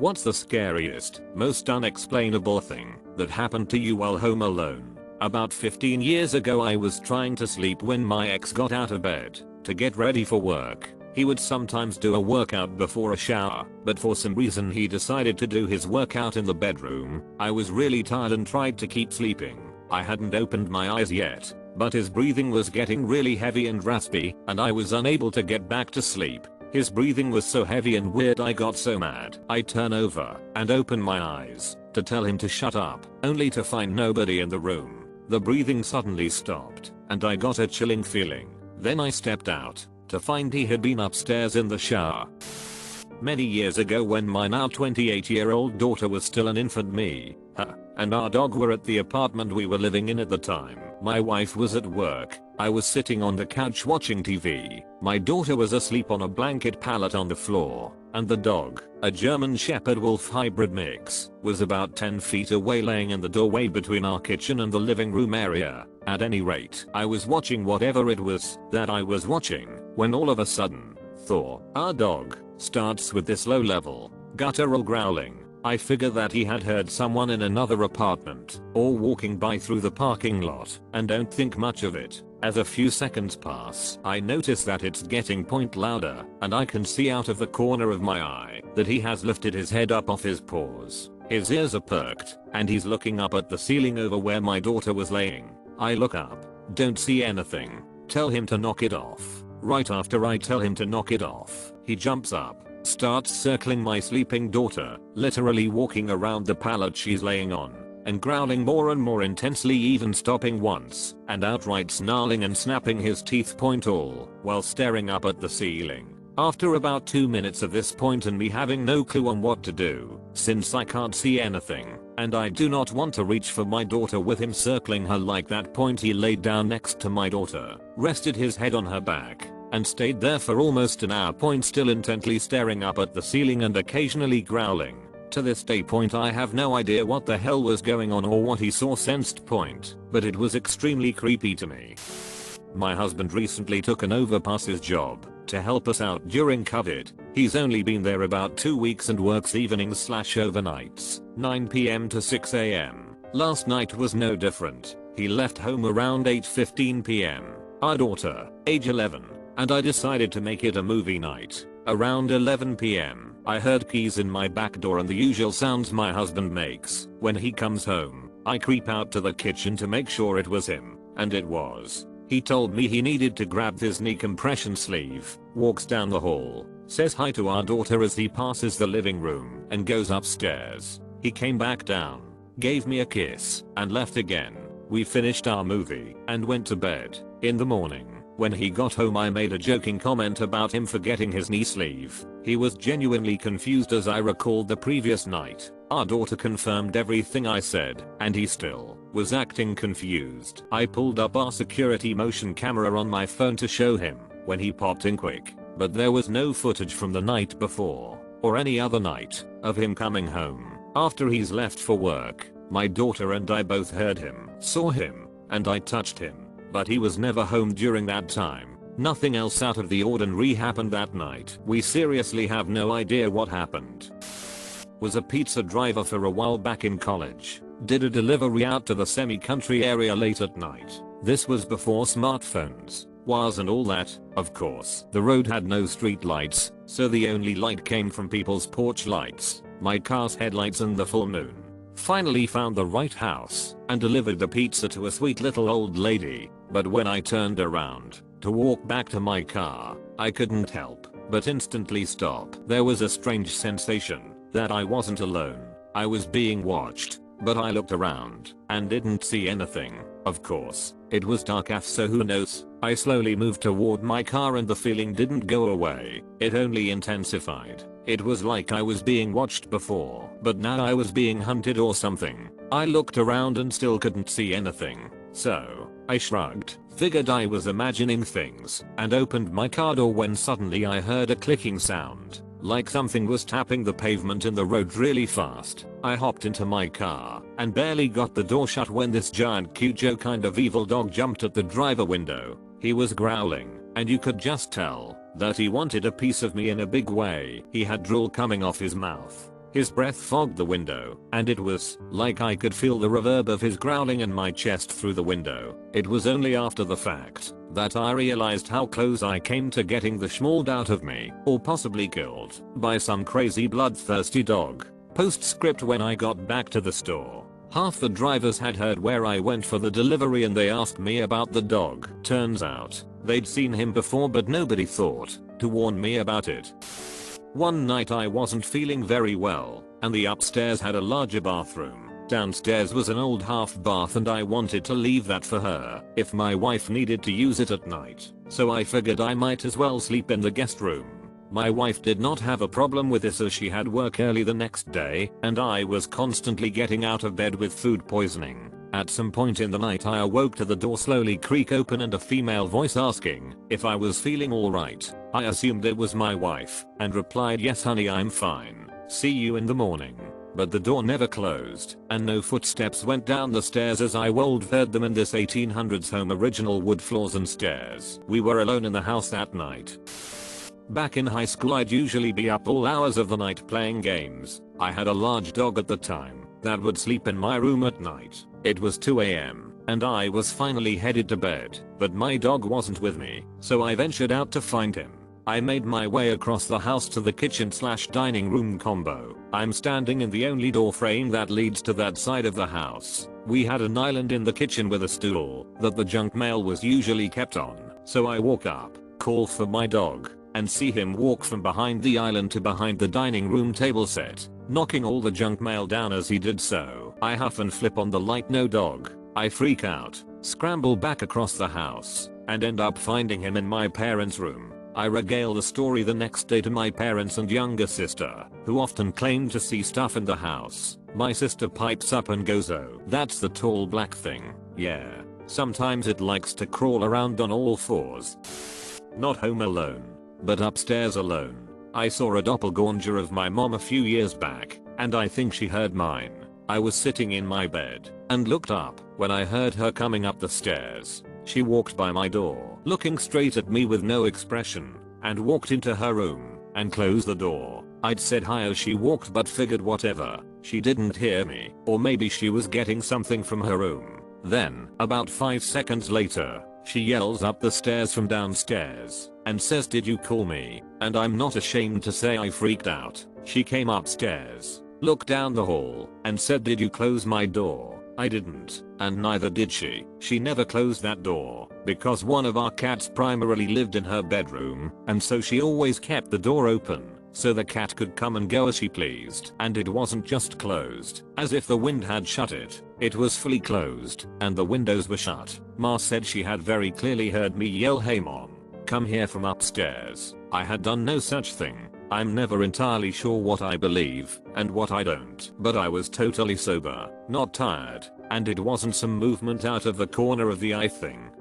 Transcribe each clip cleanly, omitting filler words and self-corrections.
What's the scariest, most unexplainable thing that happened to you while home alone? About 15 years ago I was trying to sleep when my ex got out of bed to get ready for work. He would sometimes do a workout before a shower, but for some reason he decided to do his workout in the bedroom. I was really tired and tried to keep sleeping. I hadn't opened my eyes yet, but his breathing was getting really heavy and raspy, and I was unable to get back to sleep. His breathing was so heavy and weird I got so mad. I turn over and open my eyes to tell him to shut up, only to find nobody in the room. The breathing suddenly stopped, and I got a chilling feeling. Then I stepped out to find he had been upstairs in the shower. Many years ago when my now 28-year-old daughter was still an infant, me, her, and our dog were at the apartment we were living in at the time. My wife was at work. I was sitting on the couch watching TV. My daughter was asleep on a blanket pallet on the floor, and the dog, a German Shepherd Wolf hybrid mix, was about 10 feet away laying in the doorway between our kitchen and the living room area. At any rate, I was watching whatever it was that I was watching when all of a sudden, Thor, our dog, starts with this low-level, guttural growling. I figure that he had heard someone in another apartment or walking by through the parking lot and don't think much of it. As a few seconds pass, I notice that it's getting point louder, and I can see out of the corner of my eye that he has lifted his head up off his paws. His ears are perked, and he's looking up at the ceiling over where my daughter was laying. I look up, don't see anything, tell him to knock it off. Right after I tell him to knock it off, he jumps up, starts circling my sleeping daughter, literally walking around the pallet she's laying on, and growling more and more intensely, even stopping once, and outright snarling and snapping his teeth, point all while staring up at the ceiling. After about 2 minutes of this point and me having no clue on what to do, since I can't see anything, and I do not want to reach for my daughter with him circling her like that point, he laid down next to my daughter, rested his head on her back, and stayed there for almost an hour, point still intently staring up at the ceiling and occasionally growling. To this day, point, I have no idea what the hell was going on or what he saw, sensed, point, but it was extremely creepy to me. My husband recently took an overpasses job to help us out during COVID. He's only been there about 2 weeks and works evenings/overnights, 9 PM to 6 AM. Last night was no different. He left home around 8:15 PM. Our daughter, age 11, and I decided to make it a movie night. Around 11 PM, I heard keys in my back door and the usual sounds my husband makes when he comes home. I creep out to the kitchen to make sure it was him, and it was. He told me he needed to grab his knee compression sleeve, walks down the hall, says hi to our daughter as he passes the living room, and goes upstairs. He came back down, gave me a kiss, and left again. We finished our movie and went to bed. In the morning, when he got home, I made a joking comment about him forgetting his knee sleeve. He was genuinely confused as I recalled the previous night. Our daughter confirmed everything I said, and he still was acting confused. I pulled up our security motion camera on my phone to show him when he popped in quick, but there was no footage from the night before or any other night of him coming home after he's left for work. My daughter and I both heard him, saw him, and I touched him, but he was never home during that time. Nothing else out of the ordinary happened that night. We seriously have no idea what happened. Was a pizza driver for a while back in college. Did a delivery out to the semi-country area late at night. This was before smartphones, wires and all that, of course. The road had no street lights, so the only light came from people's porch lights, my car's headlights and the full moon. Finally found the right house and delivered the pizza to a sweet little old lady, but when I turned around to walk back to my car, I couldn't help but instantly stop. There was a strange sensation that I wasn't alone. I was being watched, but I looked around and didn't see anything. Of course, it was dark AF, so who knows. I slowly moved toward my car and the feeling didn't go away. It only intensified. It was like I was being watched before, but now I was being hunted or something. I looked around and still couldn't see anything. So, I shrugged, figured I was imagining things, and opened my car door when suddenly I heard a clicking sound, like something was tapping the pavement in the road really fast. I hopped into my car and barely got the door shut when this giant Cujo kind of evil dog jumped at the driver window. He was growling, and you could just tell that he wanted a piece of me in a big way. He had drool coming off his mouth, His breath fogged the window, and it was like I could feel the reverb of his growling in my chest through the window. It was only after the fact that I realized how close I came to getting the schmauled out of me, or possibly killed, by some crazy bloodthirsty dog. Postscript: when I got back to the store, half the drivers had heard where I went for the delivery and they asked me about the dog. Turns out, they'd seen him before but nobody thought to warn me about it. One night I wasn't feeling very well, and the upstairs had a larger bathroom. Downstairs was an old half bath and I wanted to leave that for her if my wife needed to use it at night, so I figured I might as well sleep in the guest room. My wife did not have a problem with this as she had work early the next day, and I was constantly getting out of bed with food poisoning. At some point in the night I awoke to the door slowly creak open and a female voice asking if I was feeling alright. I assumed it was my wife, and replied, "Yes honey, I'm fine. See you in the morning." But the door never closed, and no footsteps went down the stairs as I heard them in this 1800s home, original wood floors and stairs. We were alone in the house that night. Back in high school I'd usually be up all hours of the night playing games. I had a large dog at the time that would sleep in my room at night. It was 2 AM, and I was finally headed to bed, but my dog wasn't with me, so I ventured out to find him. I made my way across the house to the kitchen/dining room combo. I'm standing in the only door frame that leads to that side of the house. We had an island in the kitchen with a stool that the junk mail was usually kept on, so I walk up, call for my dog, and see him walk from behind the island to behind the dining room table set, knocking all the junk mail down as he did so. I huff and flip on the light, no dog. I freak out, scramble back across the house, and end up finding him in my parents' room. I regale the story the next day to my parents and younger sister, who often claimed to see stuff in the house. My sister pipes up and goes, "Oh, that's the tall black thing. Yeah. Sometimes it likes to crawl around on all fours." Not home alone, but upstairs alone. I saw a doppelganger of my mom a few years back, and I think she heard mine. I was sitting in my bed and looked up when I heard her coming up the stairs. She walked by my door, looking straight at me with no expression, and walked into her room and closed the door. I'd said hi as she walked but figured whatever, she didn't hear me, or maybe she was getting something from her room. Then, about 5 seconds later, she yells up the stairs from downstairs and says, "Did you call me?" And I'm not ashamed to say I freaked out. She came upstairs, looked down the hall, and said, "Did you close my door?" I didn't, and neither did she. She never closed that door because one of our cats primarily lived in her bedroom, and so she always kept the door open so the cat could come and go as she pleased. And it wasn't just closed, as if the wind had shut it. It was fully closed, and the windows were shut. Ma said she had very clearly heard me yell, "Hey mom, come here," from upstairs. I had done no such thing. I'm never entirely sure what I believe and what I don't, but I was totally sober, not tired, and it wasn't some movement out of the corner of the eye thing.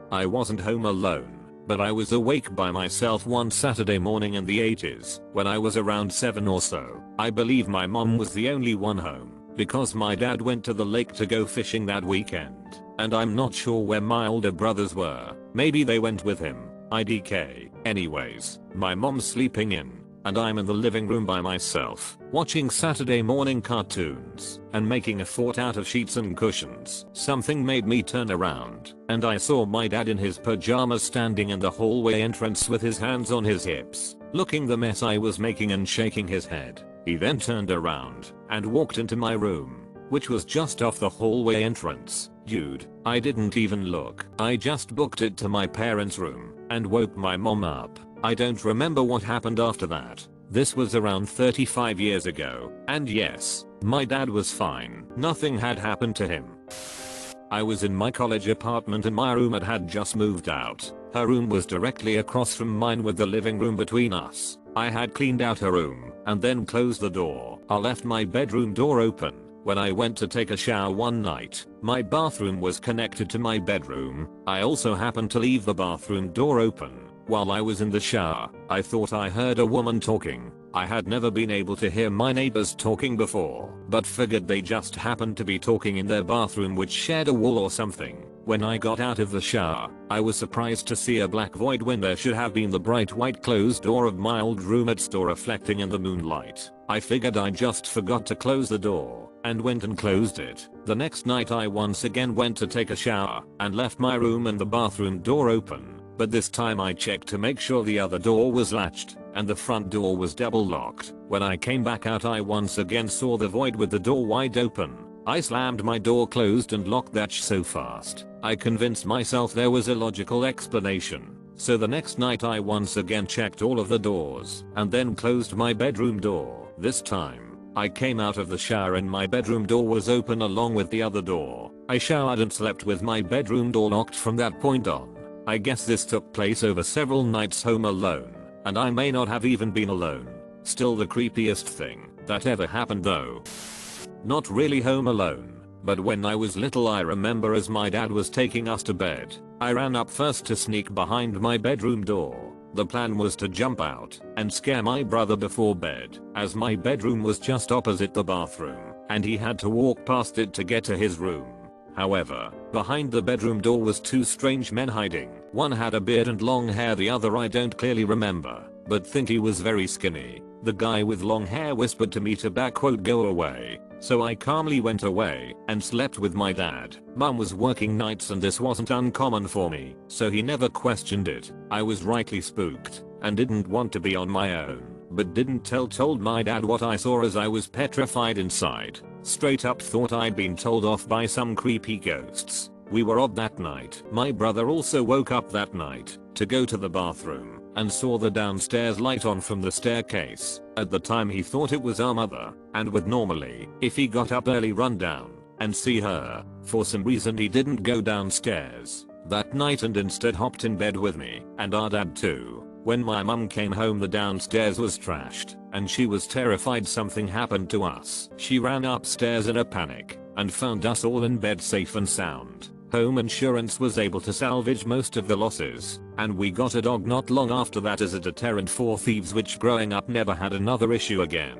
I wasn't home alone, but I was awake by myself one Saturday morning in the 80s when I was around 7 or so. I believe my mom was the only one home because my dad went to the lake to go fishing that weekend, and I'm not sure where my older brothers were. Maybe they went with him. IDK. Anyways, my mom's sleeping in, and I'm in the living room by myself, watching Saturday morning cartoons and making a fort out of sheets and cushions. Something made me turn around, and I saw my dad in his pajamas standing in the hallway entrance with his hands on his hips, looking the mess I was making and shaking his head. He then turned around and walked into my room, which was just off the hallway entrance. Dude, I didn't even look. I just booked it to my parents' room and woke my mom up. I don't remember what happened after that. This was around 35 years ago, and yes, my dad was fine. Nothing had happened to him. I was in my college apartment and my roommate had just moved out. Her room was directly across from mine with the living room between us. I had cleaned out her room and then closed the door. I left my bedroom door open. When I went to take a shower one night, my bathroom was connected to my bedroom. I also happened to leave the bathroom door open. While I was in the shower, I thought I heard a woman talking. I had never been able to hear my neighbors talking before, but figured they just happened to be talking in their bathroom which shared a wall or something. When I got out of the shower, I was surprised to see a black void when there should have been the bright white closed door of my old roommate's door reflecting in the moonlight. I figured I just forgot to close the door and went and closed it. The next night I once again went to take a shower and left my room and the bathroom door open, but this time I checked to make sure the other door was latched and the front door was double locked. When I came back out I once again saw the void with the door wide open. I slammed my door closed and locked that so fast. I convinced myself there was a logical explanation. So the next night I once again checked all of the doors and then closed my bedroom door. This time, I came out of the shower and my bedroom door was open along with the other door. I showered and slept with my bedroom door locked from that point on. I guess this took place over several nights home alone, and I may not have even been alone. Still the creepiest thing that ever happened though. Not really home alone. But when I was little I remember as my dad was taking us to bed, I ran up first to sneak behind my bedroom door. The plan was to jump out and scare my brother before bed, as my bedroom was just opposite the bathroom and he had to walk past it to get to his room. However, behind the bedroom door was two strange men hiding. One had a beard and long hair, the other I don't clearly remember, but think he was very skinny. The guy with long hair whispered to me to "go away." So I calmly went away and slept with my dad. Mum was working nights and this wasn't uncommon for me, so he never questioned it. I was rightly spooked and didn't want to be on my own, but didn't told my dad what I saw as I was petrified inside. Straight up thought I'd been told off by some creepy ghosts. We were odd that night. My brother also woke up that night to go to the bathroom and saw the downstairs light on from the staircase. At the time he thought it was our mother and would normally, if he got up early, run down and see her. For some reason he didn't go downstairs that night and instead hopped in bed with me and our dad too. When my mum came home the downstairs was trashed and she was terrified something happened to us. She ran upstairs in a panic and found us all in bed safe and sound. Home insurance was able to salvage most of the losses, and we got a dog not long after that as a deterrent for thieves, which growing up never had another issue again.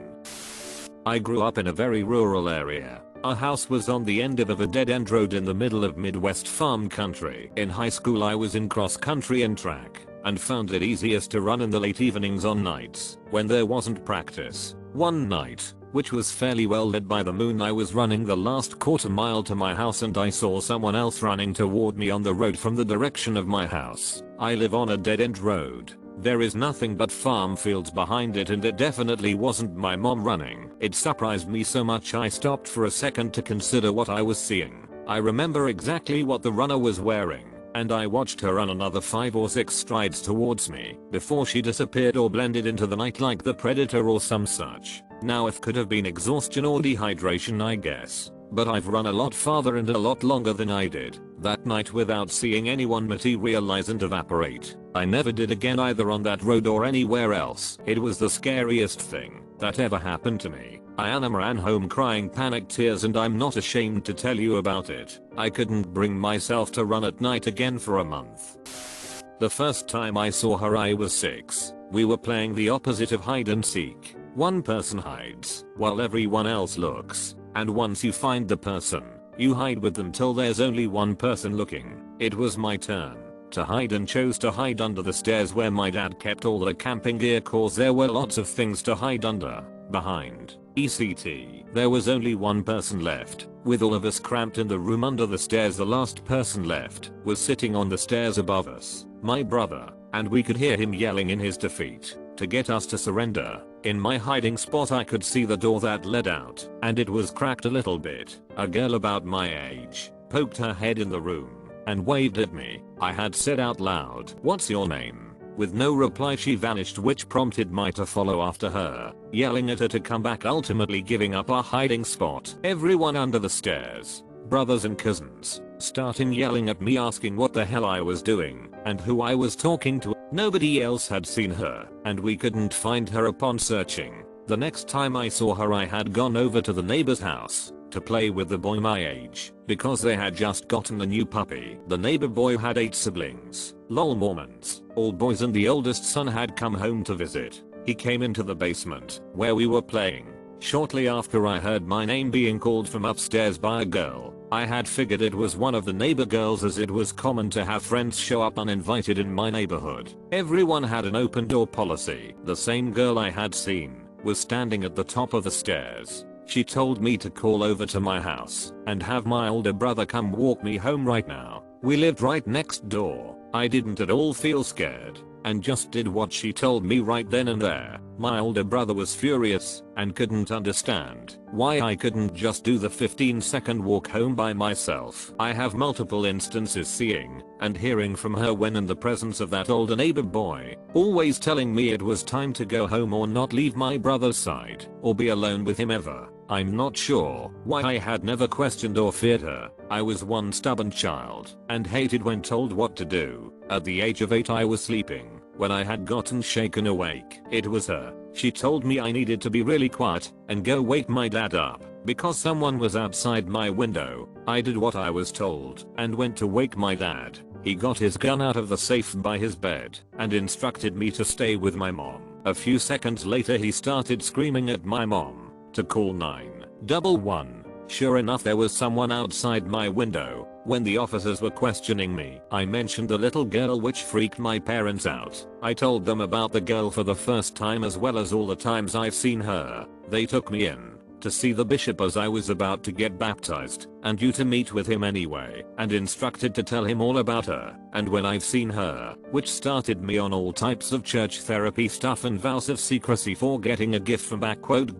I grew up in a very rural area. Our house was on the end of a dead-end road in the middle of Midwest farm country. In high school I was in cross country and track, and found it easiest to run in the late evenings on nights when there wasn't practice. One night, which was fairly well lit by the moon, I was running the last quarter mile to my house and I saw someone else running toward me on the road from the direction of my house. I live on a dead-end road. There is nothing but farm fields behind it and it definitely wasn't my mom running. It surprised me so much I stopped for a second to consider what I was seeing. I remember exactly what the runner was wearing, and I watched her run another 5 or 6 strides towards me before she disappeared or blended into the night like the predator or some such. Now it could have been exhaustion or dehydration I guess, but I've run a lot farther and a lot longer than I did that night without seeing anyone materialize and evaporate. I never did again either on that road or anywhere else. It was the scariest thing that ever happened to me. I ran home crying panic tears and I'm not ashamed to tell you about it. I couldn't bring myself to run at night again for a month. The first time I saw her I was 6. We were playing the opposite of hide and seek. One person hides while everyone else looks, and once you find the person, you hide with them till there's only one person looking. It was my turn to hide and chose to hide under the stairs where my dad kept all the camping gear cause there were lots of things to hide under. Behind ECT, there was only one person left. With all of us cramped in the room under the stairs, the last person left was sitting on the stairs above us, my brother, and we could hear him yelling in his defeat to get us to surrender. In my hiding spot I could see the door that led out, and it was cracked a little bit. A girl about my age poked her head in the room and waved at me. I had said out loud, "What's your name?" With no reply she vanished, which prompted me to follow after her, yelling at her to come back, ultimately giving up our hiding spot. Everyone under the stairs, brothers and cousins, starting yelling at me asking what the hell I was doing and who I was talking to. Nobody else had seen her, and we couldn't find her upon searching. The next time I saw her I had gone over to the neighbor's house to play with the boy my age because they had just gotten a new puppy. The neighbor boy had 8 siblings, lol Mormons, all boys, and the oldest son had come home to visit. He came into the basement where we were playing. Shortly after I heard my name being called from upstairs by a girl. I had figured it was one of the neighbor girls, as it was common to have friends show up uninvited in my neighborhood. Everyone had an open door policy. The same girl I had seen was standing at the top of the stairs. She told me to call over to my house and have my older brother come walk me home right now. We lived right next door. I didn't at all feel scared and just did what she told me right then and there. My older brother was furious and couldn't understand why I couldn't just do the 15-second walk home by myself. I have multiple instances seeing and hearing from her when in the presence of that older neighbor boy, always telling me it was time to go home or not leave my brother's side or be alone with him ever. I'm not sure why I had never questioned or feared her. I was one stubborn child and hated when told what to do. At the age of 8 I was sleeping when I had gotten shaken awake. It was her. She told me I needed to be really quiet and go wake my dad up because someone was outside my window. I did what I was told and went to wake my dad. He got his gun out of the safe by his bed and instructed me to stay with my mom. A few seconds later he started screaming at my mom to call 911. Sure enough, there was someone outside my window. When the officers were questioning me, I mentioned the little girl, which freaked my parents out. I told them about the girl for the first time as well as all the times I've seen her. They took me in to see the bishop as I was about to get baptized and due to meet with him anyway, and instructed to tell him all about her and when I've seen her, which started me on all types of church therapy stuff and vows of secrecy for getting a gift from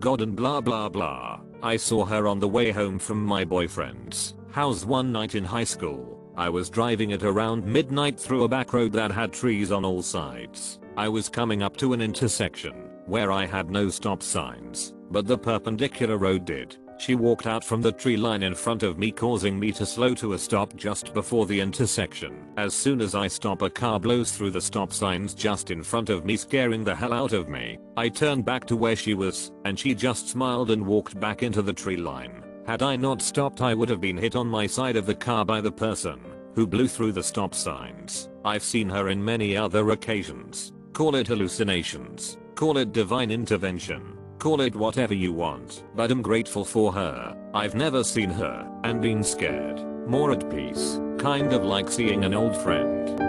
God and blah blah blah. I saw her on the way home from my boyfriend's house one night in high school. I was driving at around midnight through a back road that had trees on all sides. I was coming up to an intersection where I had no stop signs, but the perpendicular road did. She walked out from the tree line in front of me, causing me to slow to a stop just before the intersection. As soon as I stop, a car blows through the stop signs just in front of me, scaring the hell out of me. I turned back to where she was, and she just smiled and walked back into the tree line. Had I not stopped, I would have been hit on my side of the car by the person who blew through the stop signs. I've seen her in many other occasions. Call it hallucinations, call it divine intervention, call it whatever you want, but I'm grateful for her. I've never seen her and been scared, more at peace, kind of like seeing an old friend.